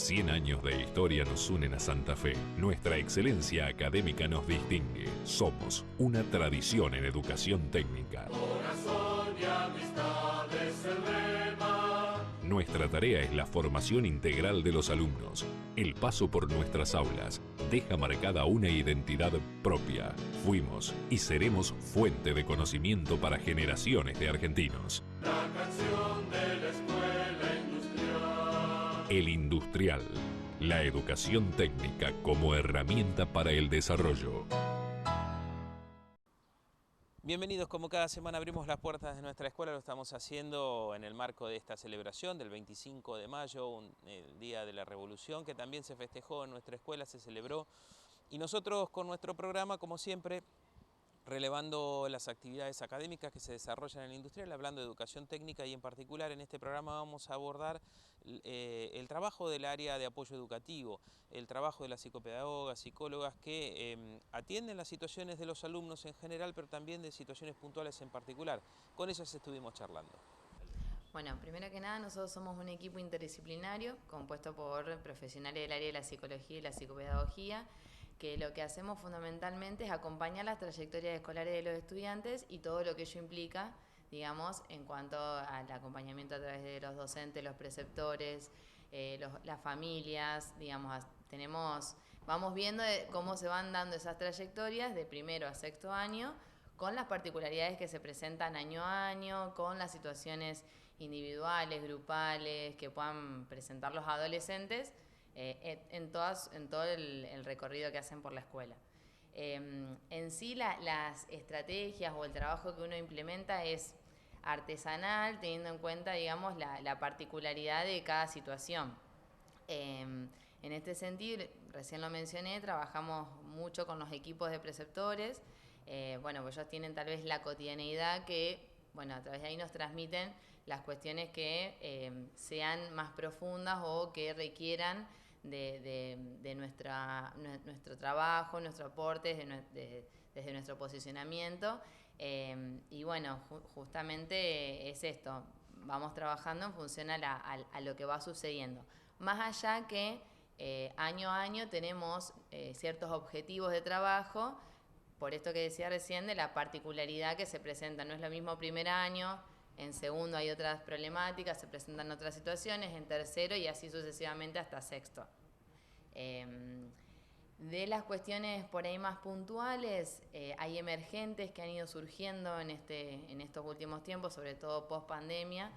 100 años de historia nos unen a Santa Fe. Nuestra excelencia académica nos distingue. Somos una tradición en educación técnica. Corazón y amistad es el lema. Nuestra tarea es la formación integral de los alumnos. El paso por nuestras aulas deja marcada una identidad propia. Fuimos y seremos fuente de conocimiento para generaciones de argentinos. La canción de la escuela industrial. El Industrial. La educación técnica como herramienta para el desarrollo. Bienvenidos, como cada semana abrimos las puertas de nuestra escuela, lo estamos haciendo en el marco de esta celebración del 25 de mayo, el Día de la Revolución, que también se festejó en nuestra escuela, se celebró. Y nosotros con nuestro programa, como siempre, relevando las actividades académicas que se desarrollan en el industrial, hablando de educación técnica, y en particular en este programa vamos a abordar el trabajo del área de apoyo educativo, el trabajo de las psicopedagogas, psicólogas que atienden las situaciones de los alumnos en general, pero también de situaciones puntuales en particular. Con ellas estuvimos charlando. Bueno, primero que nada, nosotros somos un equipo interdisciplinario compuesto por profesionales del área de la psicología y la psicopedagogía, que lo que hacemos fundamentalmente es acompañar las trayectorias escolares de los estudiantes y todo lo que ello implica, digamos, en cuanto al acompañamiento a través de los docentes, los preceptores, las familias, digamos, vamos viendo cómo se van dando esas trayectorias de primero a sexto año, con las particularidades que se presentan año a año, con las situaciones individuales, grupales, que puedan presentar los adolescentes, en todo el recorrido que hacen por la escuela. En sí las estrategias o el trabajo que uno implementa es artesanal, teniendo en cuenta, digamos, la particularidad de cada situación. En este sentido, recién lo mencioné, trabajamos mucho con los equipos de preceptores. Bueno, pues ellos tienen tal vez la cotidianeidad que, bueno, a través de ahí nos transmiten las cuestiones que sean más profundas o que requieran de nuestro trabajo, nuestro aporte, desde nuestro posicionamiento. Y bueno, justamente es esto, vamos trabajando en función a lo que va sucediendo. Más allá que año a año tenemos ciertos objetivos de trabajo, por esto que decía recién, de la particularidad que se presenta. No es lo mismo primer año, en segundo hay otras problemáticas, se presentan otras situaciones, en tercero y así sucesivamente hasta sexto. De las cuestiones por ahí más puntuales, hay emergentes que han ido surgiendo en estos últimos tiempos, sobre todo post pandemia,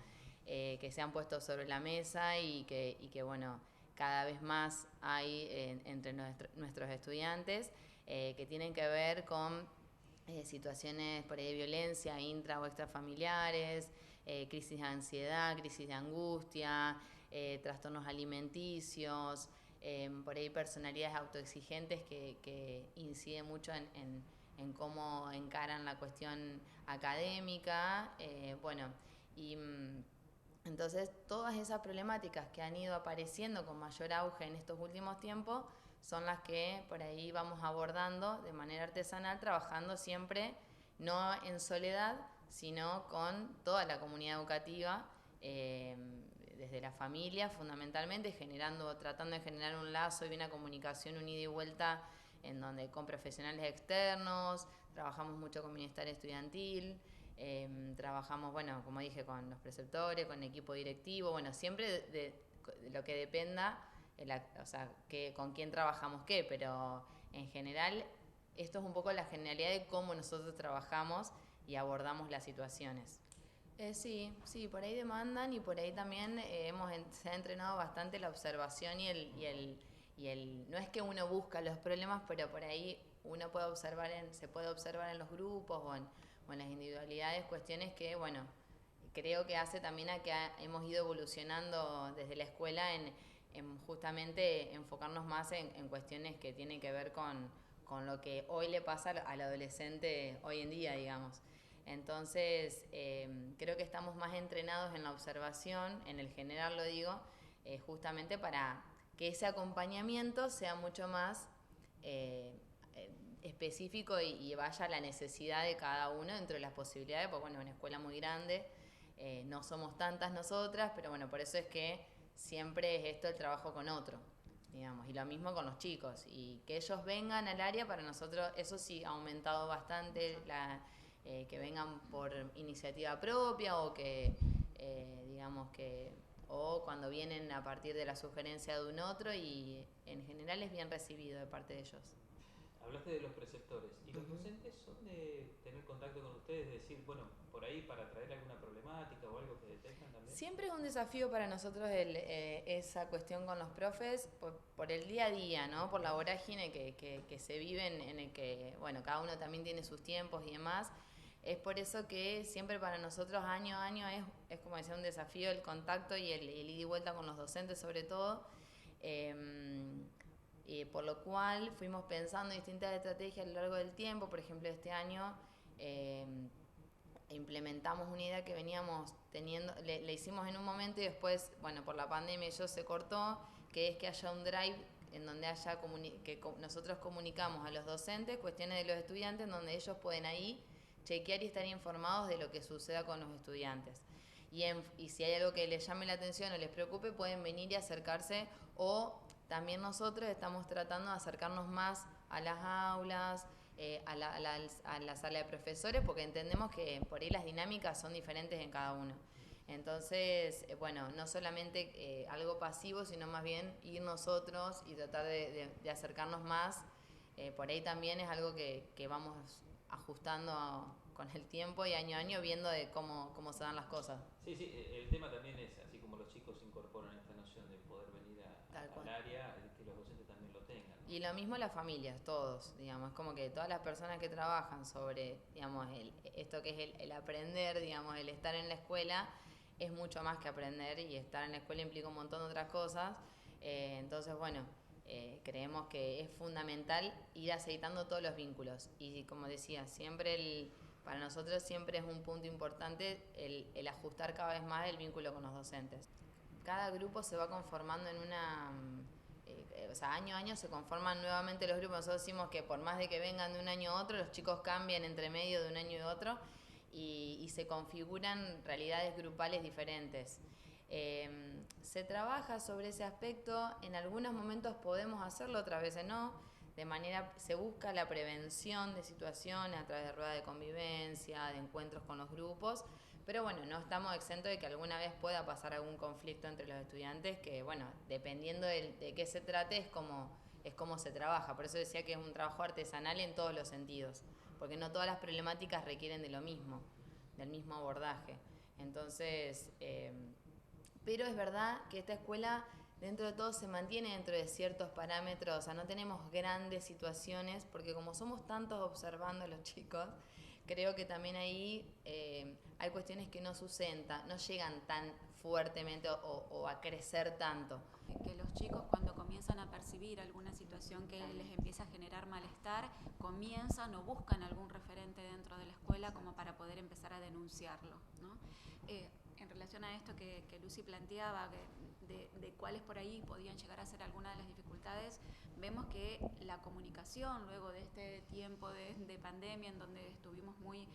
que se han puesto sobre la mesa y que bueno, cada vez más hay entre nuestros estudiantes, que tienen que ver con situaciones por ahí de violencia intra o extrafamiliares, crisis de ansiedad, crisis de angustia, trastornos alimenticios, por ahí personalidades autoexigentes que inciden mucho en cómo encaran la cuestión académica. Bueno, y entonces todas esas problemáticas que han ido apareciendo con mayor auge en estos últimos tiempos son las que por ahí vamos abordando de manera artesanal, trabajando siempre no en soledad, sino con toda la comunidad educativa, desde la familia fundamentalmente, tratando de generar un lazo y una comunicación, un ida y vuelta, en donde con profesionales externos, trabajamos mucho con bienestar estudiantil, trabajamos, bueno, como dije, con los preceptores, con el equipo directivo, bueno, siempre de lo que dependa, o sea, con quién trabajamos qué, pero en general esto es un poco la generalidad de cómo nosotros trabajamos y abordamos las situaciones. Sí, por ahí demandan y por ahí también se ha entrenado bastante la observación no es que uno busca los problemas, pero por ahí uno se puede observar en los grupos o en las individualidades cuestiones que, bueno, creo que hace también a que hemos ido evolucionando desde la escuela en justamente enfocarnos más en cuestiones que tienen que ver con lo que hoy le pasa al adolescente hoy en día, digamos. Entonces, creo que estamos más entrenados en la observación, en el general lo digo, justamente para que ese acompañamiento sea mucho más específico y vaya a la necesidad de cada uno dentro de las posibilidades, porque bueno, es una escuela muy grande, no somos tantas nosotras, pero bueno, por eso es que siempre es esto el trabajo con otro, digamos, y lo mismo con los chicos, y que ellos vengan al área para nosotros, eso sí ha aumentado bastante, que vengan por iniciativa propia o que, digamos que, o cuando vienen a partir de la sugerencia de un otro, y en general es bien recibido de parte de ellos. Hablaste de los preceptores, ¿y los docentes son de tener contacto con ustedes, de decir, bueno, por ahí para traer alguna problemática o algo que detectan también? Siempre es un desafío para nosotros esa cuestión con los profes por el día a día, ¿no? Por la vorágine que se vive en el que, bueno, cada uno también tiene sus tiempos y demás. Es por eso que siempre para nosotros año a año es como decía, un desafío el contacto y el ida y vuelta con los docentes sobre todo. Por lo cual fuimos pensando en distintas estrategias a lo largo del tiempo. Por ejemplo, este año implementamos una idea que veníamos teniendo, le hicimos en un momento y después, bueno, por la pandemia eso se cortó, que es que haya un drive en donde haya nosotros comunicamos a los docentes cuestiones de los estudiantes, en donde ellos pueden ahí chequear y estar informados de lo que suceda con los estudiantes. Y si hay algo que les llame la atención o les preocupe, pueden venir y acercarse, o también nosotros estamos tratando de acercarnos más a las aulas, a la sala de profesores, porque entendemos que por ahí las dinámicas son diferentes en cada uno. Entonces, bueno, no solamente algo pasivo, sino más bien ir nosotros y tratar de acercarnos más. Por ahí también es algo que vamos ajustando con el tiempo y año a año, viendo de cómo se dan las cosas. Sí, sí, el tema también es, así como los chicos incorporan esta noción de poder venir al área, que los docentes también lo tengan, ¿no? Y lo mismo las familias, todos, digamos, es como que todas las personas que trabajan sobre, digamos, esto que es el aprender, digamos, el estar en la escuela, es mucho más que aprender, y estar en la escuela implica un montón de otras cosas. Entonces, bueno, creemos que es fundamental ir aceitando todos los vínculos. Y como decía, para nosotros siempre es un punto importante el ajustar cada vez más el vínculo con los docentes. Cada grupo se va conformando en una... o sea, año a año se conforman nuevamente los grupos. Nosotros decimos que por más de que vengan de un año a otro, los chicos cambian entre medio de un año y otro, y se configuran realidades grupales diferentes. Se trabaja sobre ese aspecto, en algunos momentos podemos hacerlo, otras veces no. Se busca la prevención de situaciones a través de ruedas de convivencia, de encuentros con los grupos, pero bueno, no estamos exentos de que alguna vez pueda pasar algún conflicto entre los estudiantes, que bueno, dependiendo de qué se trate es como se trabaja. Por eso decía que es un trabajo artesanal en todos los sentidos, porque no todas las problemáticas requieren de lo mismo, del mismo abordaje. Entonces, pero es verdad que esta escuela dentro de todo se mantiene dentro de ciertos parámetros, o sea, no tenemos grandes situaciones, porque como somos tantos observando a los chicos, creo que también ahí hay cuestiones que no suceden, no llegan tan fuertemente o a crecer tanto. Que los chicos, cuando comienzan a percibir alguna situación que les empieza a generar malestar, comienzan o buscan algún referente dentro de la escuela como para poder empezar a denunciarlo, ¿no? En relación a esto que Lucy planteaba, de cuáles por ahí podían llegar a ser algunas de las dificultades, vemos que la comunicación luego de este tiempo de pandemia, en donde estuvimos muy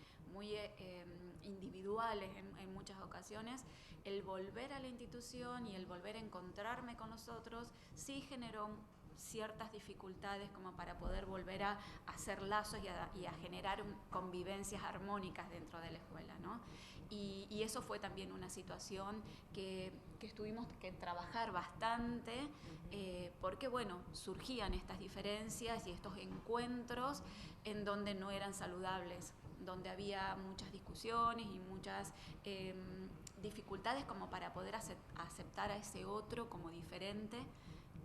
individuales en muchas ocasiones, el volver a la institución y el volver a encontrarme con nosotros sí generó ciertas dificultades como para poder volver a hacer lazos y a generar convivencias armónicas dentro de la escuela, ¿no? Y eso fue también una situación que tuvimos que trabajar bastante, porque bueno, surgían estas diferencias y estos encuentros en donde no eran saludables, donde había muchas discusiones y muchas dificultades como para poder aceptar a ese otro como diferente,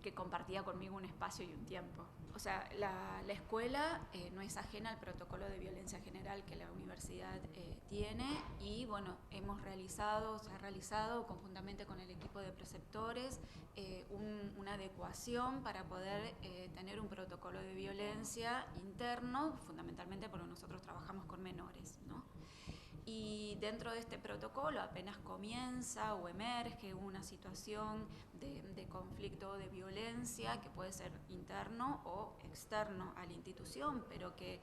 que compartía conmigo un espacio y un tiempo. O sea, la escuela no es ajena al protocolo de violencia general que la universidad tiene, y bueno, se ha realizado conjuntamente con el equipo de preceptores una adecuación para poder tener un protocolo de violencia interno, fundamentalmente porque nosotros trabajamos con menores, ¿no? Y dentro de este protocolo apenas comienza o emerge una situación de conflicto o de violencia que puede ser interno o externo a la institución, pero que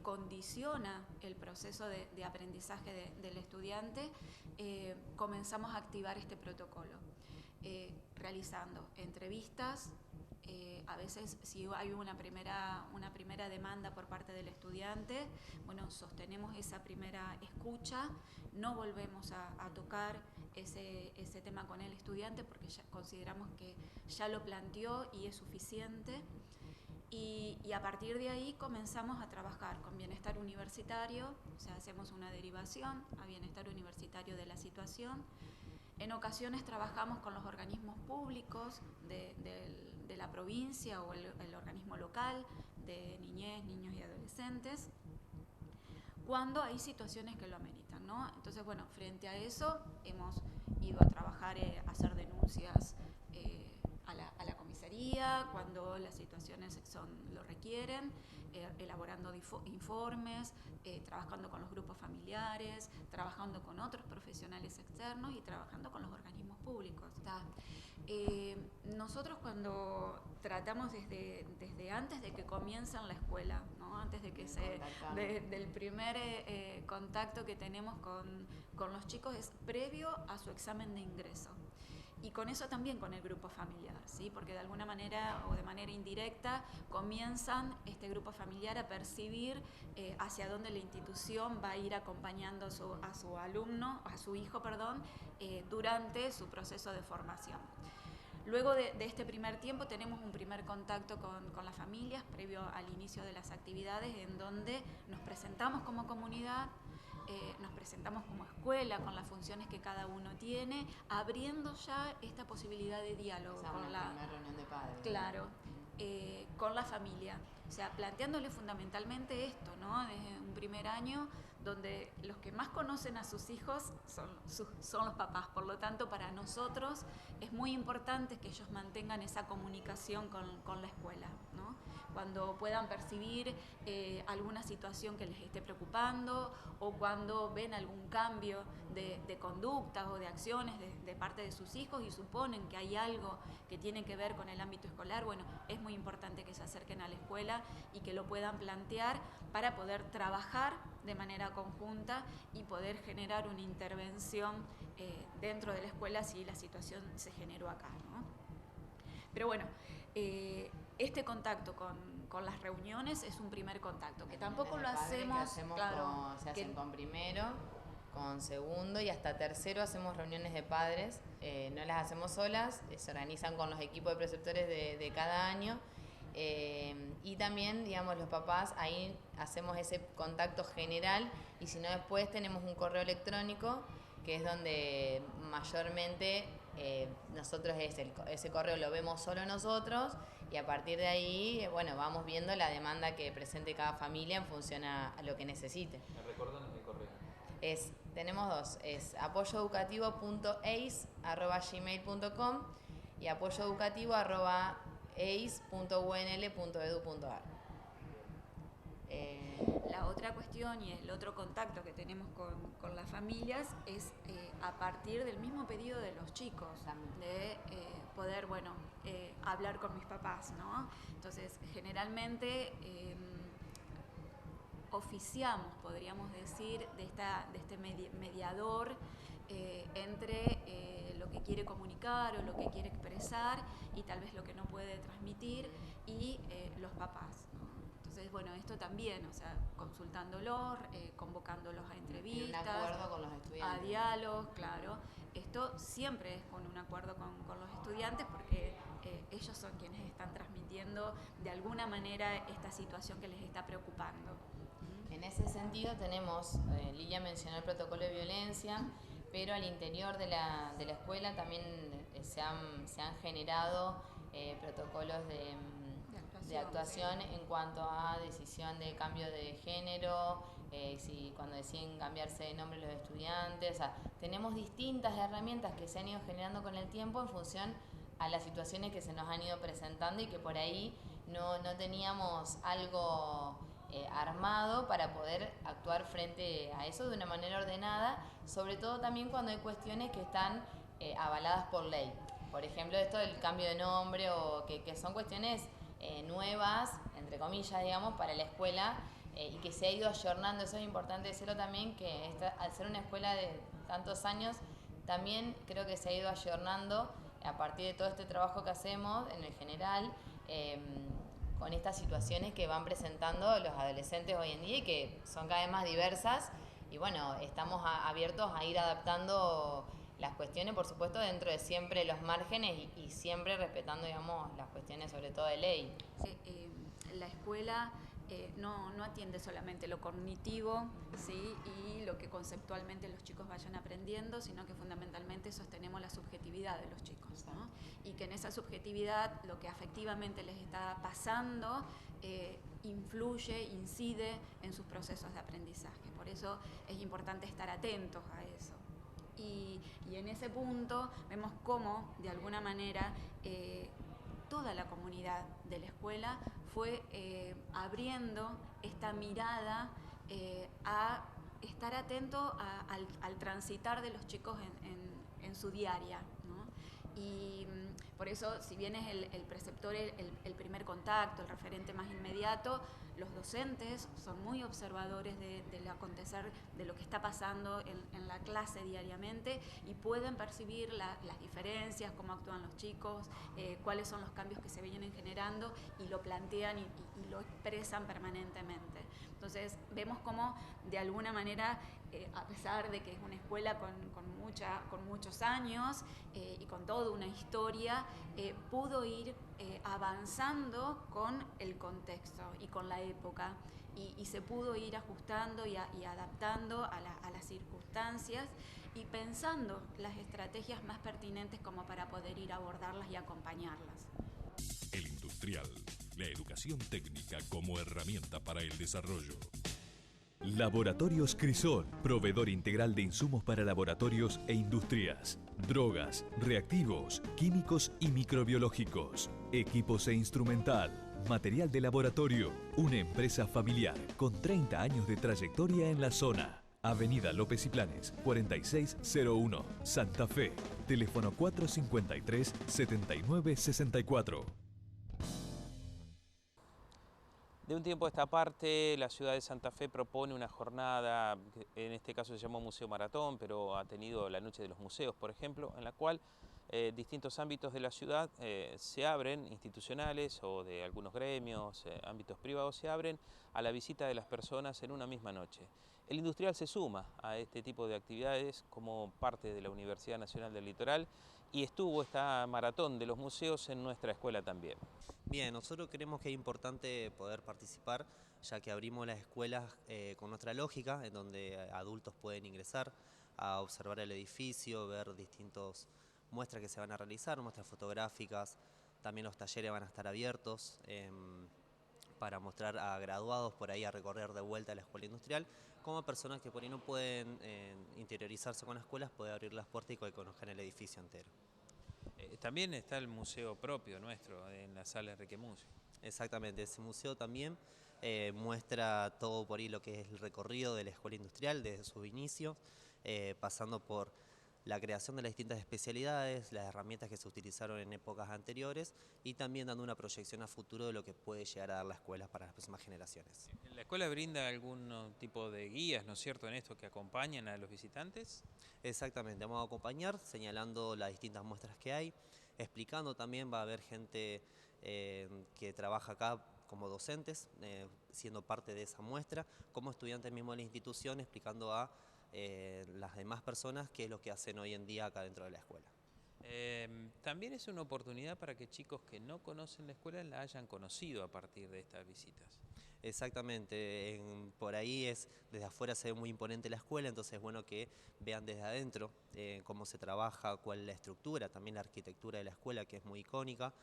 condiciona el proceso de aprendizaje del estudiante, comenzamos a activar este protocolo. realizando entrevistas. A veces, si hay una primera demanda por parte del estudiante, bueno, sostenemos esa primera escucha, no volvemos a tocar ese tema con el estudiante porque ya consideramos que ya lo planteó y es suficiente. Y a partir de ahí comenzamos a trabajar con bienestar universitario, o sea, hacemos una derivación a bienestar universitario de la situación. En ocasiones trabajamos con los organismos públicos de la provincia o el organismo local de niñez, niños y adolescentes, cuando hay situaciones que lo ameritan, ¿no? Entonces, bueno, frente a eso hemos ido a trabajar, a hacer denuncias a la comisaría cuando las situaciones lo requieren, elaborando informes, trabajando con los grupos familiares, trabajando con otros profesionales externos y trabajando con los organismos públicos. Nosotros cuando tratamos desde antes de que comiencen la escuela, ¿no? Antes de que del primer contacto que tenemos con los chicos es previo a su examen de ingreso. Y con eso también con el grupo familiar, ¿sí? Porque de alguna manera o de manera indirecta comienzan este grupo familiar a percibir hacia dónde la institución va a ir acompañando a su alumno, a su hijo, durante su proceso de formación. Luego de este primer tiempo tenemos un primer contacto con las familias previo al inicio de las actividades en donde nos presentamos como comunidad, nos presentamos como escuela con las funciones que cada uno tiene, abriendo ya esta posibilidad de diálogo con la primera reunión de padres. Claro, con la familia. O sea, planteándole fundamentalmente esto, ¿no? Desde un primer año donde los que más conocen a sus hijos son los papás. Por lo tanto, para nosotros es muy importante que ellos mantengan esa comunicación con la escuela, ¿no? Cuando puedan percibir alguna situación que les esté preocupando o cuando ven algún cambio de conductas o de acciones de parte de sus hijos y suponen que hay algo que tiene que ver con el ámbito escolar, bueno, es muy importante que se acerquen a la escuela y que lo puedan plantear para poder trabajar de manera conjunta y poder generar una intervención dentro de la escuela si la situación se generó acá, ¿no? Pero bueno, este contacto con las reuniones es un primer contacto, que tampoco lo hacemos, claro, se hacen con primero, con segundo y hasta tercero hacemos reuniones de padres, no las hacemos solas, se organizan con los equipos de preceptores de cada año. Y también, digamos, los papás, ahí hacemos ese contacto general y si no después tenemos un correo electrónico que es donde mayormente nosotros ese correo lo vemos solo nosotros y a partir de ahí, bueno, vamos viendo la demanda que presente cada familia en función a lo que necesite. ¿Me recordan el correo? Tenemos dos, es apoyoeducativo.eis@gmail.com y apoyoeducativo@eis.unl.edu.ar. La otra cuestión y el otro contacto que tenemos con las familias es a partir del mismo pedido de los chicos, de poder, bueno, hablar con mis papás, ¿no? Entonces, generalmente oficiamos, podríamos decir, de este mediador entre lo que quiere comunicar o lo que quiere expresar y tal vez lo que no puede transmitir y los papás, ¿no? Entonces, bueno, esto también, o sea, consultándolos, convocándolos a entrevistas, un acuerdo con los estudiantes, a diálogos, claro. Esto siempre es con un acuerdo con los estudiantes porque ellos son quienes están transmitiendo de alguna manera esta situación que les está preocupando. En ese sentido tenemos, Lilia mencionó el protocolo de violencia, pero al interior de la escuela también se han generado protocolos de actuación en cuanto a decisión de cambio de género, cuando deciden cambiarse de nombre los estudiantes. O sea, tenemos distintas herramientas que se han ido generando con el tiempo en función a las situaciones que se nos han ido presentando y que por ahí no teníamos algo armado para poder actuar frente a eso de una manera ordenada, sobre todo también cuando hay cuestiones que están avaladas por ley. Por ejemplo, esto del cambio de nombre o que son cuestiones nuevas, entre comillas, digamos, para la escuela y que se ha ido ayornando. Eso es importante decirlo también, que al ser una escuela de tantos años, también creo que se ha ido ayornando a partir de todo este trabajo que hacemos en el general, con estas situaciones que van presentando los adolescentes hoy en día y que son cada vez más diversas. Y bueno, estamos abiertos a ir adaptando las cuestiones, por supuesto, dentro de siempre los márgenes y siempre respetando, digamos, las cuestiones sobre todo de ley. Sí, la escuela no atiende solamente lo cognitivo, ¿sí? Y lo que conceptualmente los chicos vayan aprendiendo, sino que fundamentalmente sostenemos la subjetividad de los chicos, ¿no? Y que en esa subjetividad lo que afectivamente les está pasando influye, incide en sus procesos de aprendizaje. Por eso es importante estar atentos a eso. Y en ese punto vemos cómo, de alguna manera, toda la comunidad de la escuela fue abriendo esta mirada a estar atento al transitar de los chicos en su diaria, ¿no? Y por eso, si bien es el preceptor el primer contacto, el referente más inmediato, los docentes son muy observadores del acontecer, de lo que está pasando en la clase diariamente y pueden percibir las diferencias, cómo actúan los chicos, cuáles son los cambios que se vienen generando y lo plantean y lo expresan permanentemente. Entonces vemos cómo de alguna manera, a pesar de que es una escuela con muchos años y con toda una historia, pudo ir avanzando con el contexto y con la época y se pudo ir ajustando y adaptando a las circunstancias y pensando las estrategias más pertinentes como para poder ir a abordarlas y acompañarlas. El Industrial, la educación técnica como herramienta para el desarrollo. Laboratorios Crisol, proveedor integral de insumos para laboratorios e industrias, drogas, reactivos, químicos y microbiológicos, equipos e instrumental, material de laboratorio, una empresa familiar con 30 años de trayectoria en la zona. Avenida López y Planes, 4601, Santa Fe. Teléfono 453-7964. De un tiempo a esta parte, la ciudad de Santa Fe propone una jornada, en este caso se llamó Museo Maratón, pero ha tenido la Noche de los Museos, por ejemplo, en la cual distintos ámbitos de la ciudad se abren, institucionales o de algunos gremios, ámbitos privados, se abren a la visita de las personas en una misma noche. El Industrial se suma a este tipo de actividades como parte de la Universidad Nacional del Litoral y estuvo esta maratón de los museos en nuestra escuela también. Bien, nosotros creemos que es importante poder participar, ya que abrimos las escuelas con nuestra lógica, en donde adultos pueden ingresar a observar el edificio, ver distintas muestras que se van a realizar, muestras fotográficas, también los talleres van a estar abiertos para mostrar a graduados por ahí a recorrer de vuelta a la escuela industrial, como a personas que por ahí no pueden interiorizarse con las escuelas, poder abrir las puertas y que conozcan el edificio entero. También está el museo propio nuestro en la sala Enrique Musi. Exactamente, ese museo también muestra todo por ahí lo que es el recorrido de la escuela industrial desde sus inicios, pasando por la creación de las distintas especialidades, las herramientas que se utilizaron en épocas anteriores y también dando una proyección a futuro de lo que puede llegar a dar la escuela para las próximas generaciones. ¿La escuela brinda algún tipo de guías, ¿no es cierto?, en esto que acompañan a los visitantes? Exactamente, vamos a acompañar señalando las distintas muestras que hay, explicando también, va a haber gente que trabaja acá como docentes, siendo parte de esa muestra, como estudiantes mismos de la institución, explicando a las demás personas qué es lo que hacen hoy en día acá dentro de la escuela. También es una oportunidad para que chicos que no conocen la escuela la hayan conocido a partir de estas visitas. Exactamente, por ahí desde afuera se ve muy imponente la escuela, entonces es bueno que vean desde adentro cómo se trabaja, cuál es la estructura, también la arquitectura de la escuela que es muy icónica,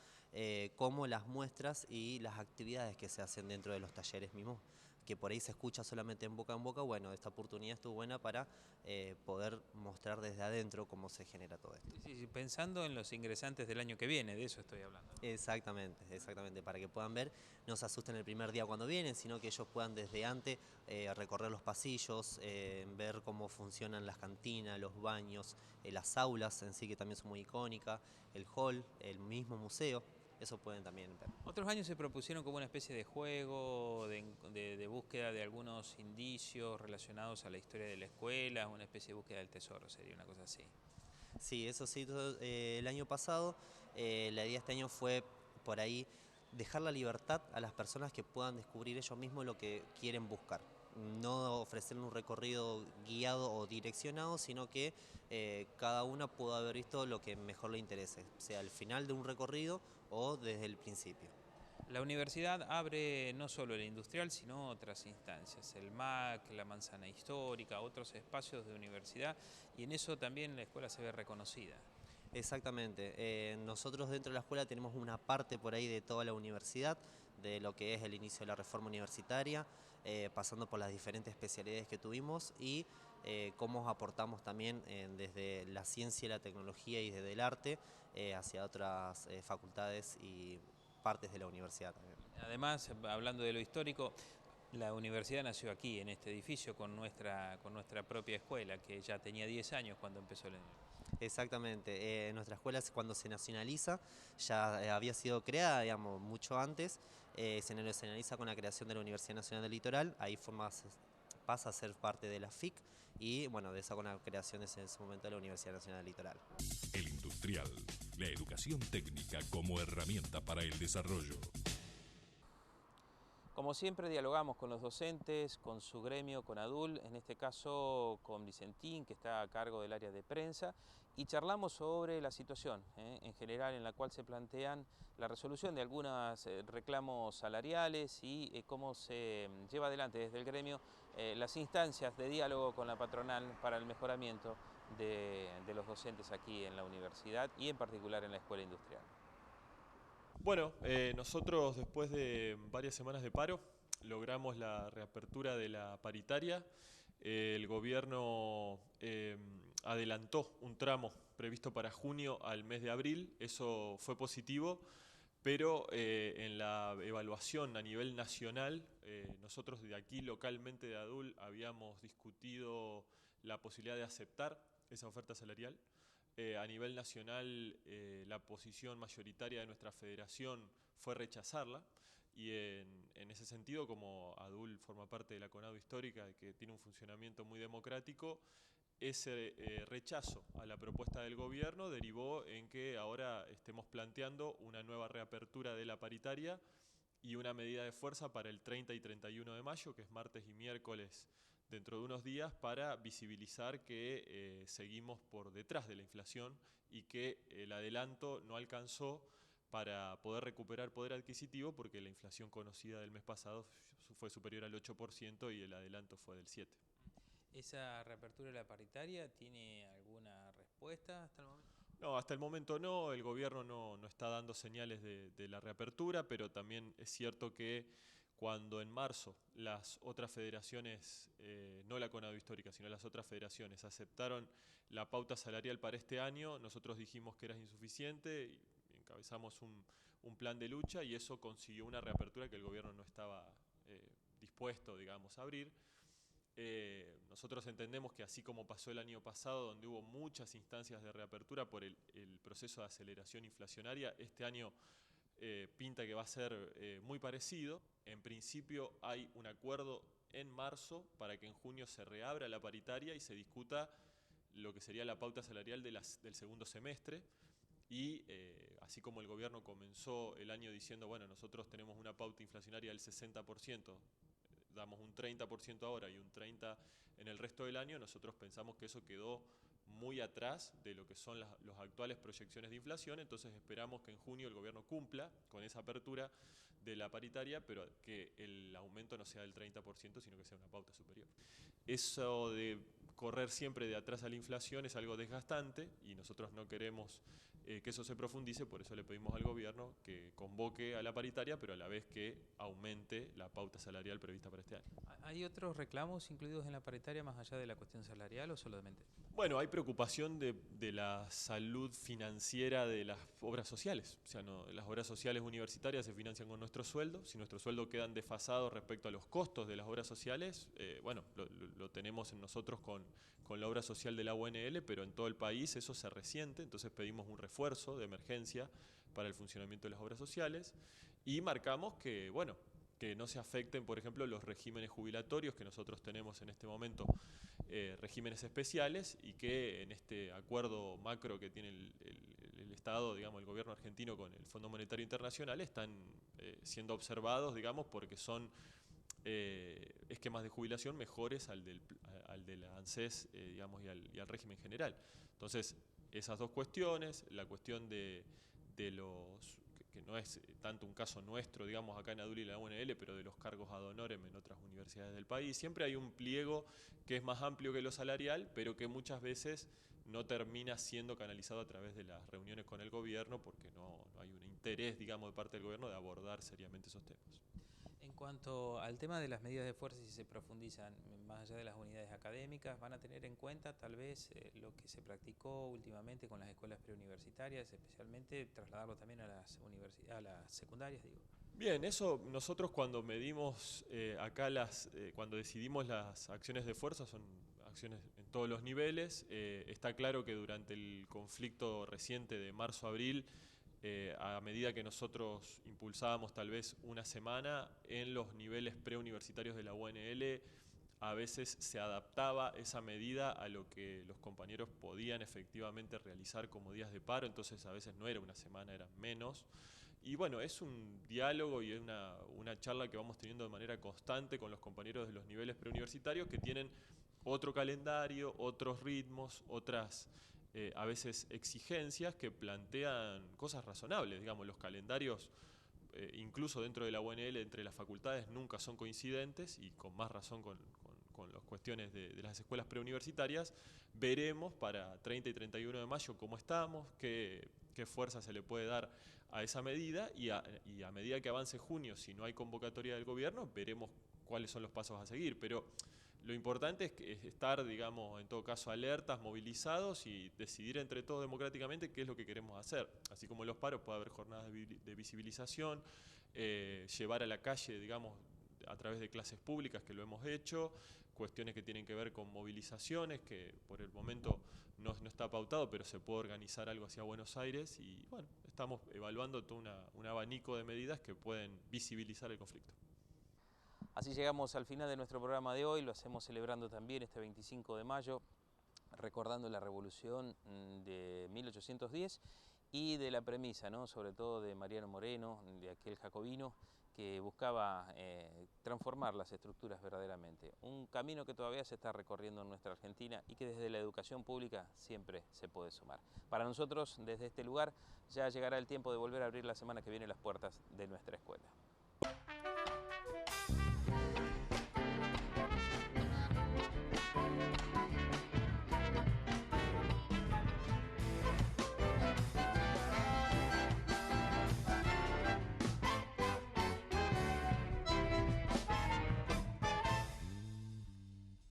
cómo las muestras y las actividades que se hacen dentro de los talleres mismos, que por ahí se escucha solamente en boca, bueno, esta oportunidad estuvo buena para poder mostrar desde adentro cómo se genera todo esto. Sí, pensando en los ingresantes del año que viene, de eso estoy hablando. Exactamente, para que puedan ver, no se asusten el primer día cuando vienen, sino que ellos puedan desde antes recorrer los pasillos, ver cómo funcionan las cantinas, los baños, las aulas en sí que también son muy icónicas, el hall, el mismo museo. Eso pueden también ver. Otros años se propusieron como una especie de juego, de búsqueda de algunos indicios relacionados a la historia de la escuela, una especie de búsqueda del tesoro, sería una cosa así. Sí, eso sí, el año pasado, la idea este año fue por ahí dejar la libertad a las personas que puedan descubrir ellos mismos lo que quieren buscar. No ofrecer un recorrido guiado o direccionado, sino que cada una pueda haber visto lo que mejor le interese, sea al final de un recorrido o desde el principio. La universidad abre no solo el industrial, sino otras instancias, el MAC, la manzana histórica, otros espacios de universidad, y en eso también la escuela se ve reconocida. Exactamente. Nosotros dentro de la escuela tenemos una parte por ahí de toda la universidad, de lo que es el inicio de la reforma universitaria, pasando por las diferentes especialidades que tuvimos y cómo aportamos también desde la ciencia, la tecnología y desde el arte hacia otras facultades y partes de la universidad también. Además, hablando de lo histórico, la universidad nació aquí, en este edificio, con nuestra propia escuela, que ya tenía 10 años cuando empezó la universidad. Exactamente, nuestra escuela cuando se nacionaliza ya había sido creada, digamos, mucho antes, se nacionaliza con la creación de la Universidad Nacional del Litoral, ahí pasa a ser parte de la FIC y bueno, de esa con la creación en ese momento de la Universidad Nacional del Litoral. El industrial, la educación técnica como herramienta para el desarrollo. Como siempre dialogamos con los docentes, con su gremio, con ADUL, en este caso con Vicentín, que está a cargo del área de prensa, y charlamos sobre la situación en general en la cual se plantean la resolución de algunos reclamos salariales y cómo se lleva adelante desde el gremio las instancias de diálogo con la patronal para el mejoramiento de los docentes aquí en la universidad y en particular en la escuela industrial. Bueno, nosotros después de varias semanas de paro logramos la reapertura de la paritaria. El gobierno adelantó un tramo previsto para junio al mes de abril, eso fue positivo, pero en la evaluación a nivel nacional, nosotros de aquí localmente de ADUL habíamos discutido la posibilidad de aceptar esa oferta salarial. A nivel nacional, la posición mayoritaria de nuestra federación fue rechazarla y en ese sentido, como ADUL forma parte de la CONADO histórica, que tiene un funcionamiento muy democrático, ese rechazo a la propuesta del gobierno derivó en que ahora estemos planteando una nueva reapertura de la paritaria y una medida de fuerza para el 30 y 31 de mayo, que es martes y miércoles dentro de unos días, para visibilizar que seguimos por detrás de la inflación y que el adelanto no alcanzó para poder recuperar poder adquisitivo porque la inflación conocida del mes pasado fue superior al 8% y el adelanto fue del 7%. ¿Esa reapertura de la paritaria tiene alguna respuesta hasta el momento? No, hasta el momento no, el gobierno no está dando señales de la reapertura, pero también es cierto que cuando en marzo las otras federaciones, no la CONADO histórica, sino las otras federaciones, aceptaron la pauta salarial para este año, nosotros dijimos que era insuficiente y encabezamos un plan de lucha y eso consiguió una reapertura que el gobierno no estaba dispuesto, digamos, a abrir. Nosotros entendemos que así como pasó el año pasado, donde hubo muchas instancias de reapertura por el proceso de aceleración inflacionaria, este año pinta que va a ser muy parecido. En principio hay un acuerdo en marzo para que en junio se reabra la paritaria y se discuta lo que sería la pauta salarial del segundo semestre. Y así como el gobierno comenzó el año diciendo, bueno, nosotros tenemos una pauta inflacionaria del 60%, damos un 30% ahora y un 30% en el resto del año, nosotros pensamos que eso quedó muy atrás de lo que son las actuales proyecciones de inflación, entonces esperamos que en junio el gobierno cumpla con esa apertura de la paritaria, pero que el aumento no sea del 30%, sino que sea una pauta superior. Eso de correr siempre de atrás a la inflación es algo desgastante y nosotros no queremos que eso se profundice, por eso le pedimos al gobierno que convoque a la paritaria, pero a la vez que aumente la pauta salarial prevista para este año. ¿Hay otros reclamos incluidos en la paritaria más allá de la cuestión salarial o solamente? Bueno, hay preocupación de la salud financiera de las obras sociales. O sea, las obras sociales universitarias se financian con nuestro sueldo. Si nuestros sueldos quedan desfasados respecto a los costos de las obras sociales, bueno, lo tenemos en nosotros con la obra social de la UNL, pero en todo el país eso se resiente. Entonces pedimos un refuerzo de emergencia para el funcionamiento de las obras sociales y marcamos que, bueno, que no se afecten, por ejemplo, los regímenes jubilatorios que nosotros tenemos en este momento regímenes especiales y que en este acuerdo macro que tiene el Estado, digamos, el gobierno argentino con el Fondo Monetario Internacional están siendo observados, digamos, porque son esquemas de jubilación mejores al de la ANSES, digamos, y al régimen general. Entonces, esas dos cuestiones, la cuestión de los, que no es tanto un caso nuestro, digamos, acá en ADULI y la UNL, pero de los cargos ad honorem en otras universidades del país, siempre hay un pliego que es más amplio que lo salarial, pero que muchas veces no termina siendo canalizado a través de las reuniones con el gobierno, porque no hay un interés, digamos, de parte del gobierno de abordar seriamente esos temas. En cuanto al tema de las medidas de fuerza, si se profundizan más allá de las unidades académicas, ¿van a tener en cuenta tal vez lo que se practicó últimamente con las escuelas preuniversitarias, especialmente trasladarlo también a las secundarias, digo? Bien, eso nosotros cuando medimos acá cuando decidimos las acciones de fuerza, son acciones en todos los niveles. Está claro que durante el conflicto reciente de marzo-abril, a medida que nosotros impulsábamos tal vez una semana, en los niveles preuniversitarios de la UNL, a veces se adaptaba esa medida a lo que los compañeros podían efectivamente realizar como días de paro, entonces a veces no era una semana, eran menos. Y bueno, es un diálogo y es una charla que vamos teniendo de manera constante con los compañeros de los niveles preuniversitarios que tienen otro calendario, otros ritmos, otras a veces exigencias que plantean cosas razonables. Digamos, los calendarios, incluso dentro de la UNL, entre las facultades, nunca son coincidentes y con más razón con las cuestiones de las escuelas preuniversitarias. Veremos para 30 y 31 de mayo cómo estamos, qué fuerza se le puede dar a esa medida y a medida que avance junio, si no hay convocatoria del gobierno, veremos cuáles son los pasos a seguir. Pero lo importante es estar, digamos, en todo caso alertas, movilizados y decidir entre todos democráticamente qué es lo que queremos hacer. Así como en los paros puede haber jornadas de visibilización, llevar a la calle, digamos, a través de clases públicas, que lo hemos hecho, cuestiones que tienen que ver con movilizaciones, que por el momento no está pautado, pero se puede organizar algo hacia Buenos Aires y bueno, estamos evaluando todo un abanico de medidas que pueden visibilizar el conflicto. Así llegamos al final de nuestro programa de hoy, lo hacemos celebrando también este 25 de mayo, recordando la revolución de 1810 y de la premisa, ¿no?, sobre todo de Mariano Moreno, de aquel jacobino que buscaba transformar las estructuras verdaderamente. Un camino que todavía se está recorriendo en nuestra Argentina y que desde la educación pública siempre se puede sumar. Para nosotros, desde este lugar, ya llegará el tiempo de volver a abrir la semana que viene las puertas de nuestra escuela.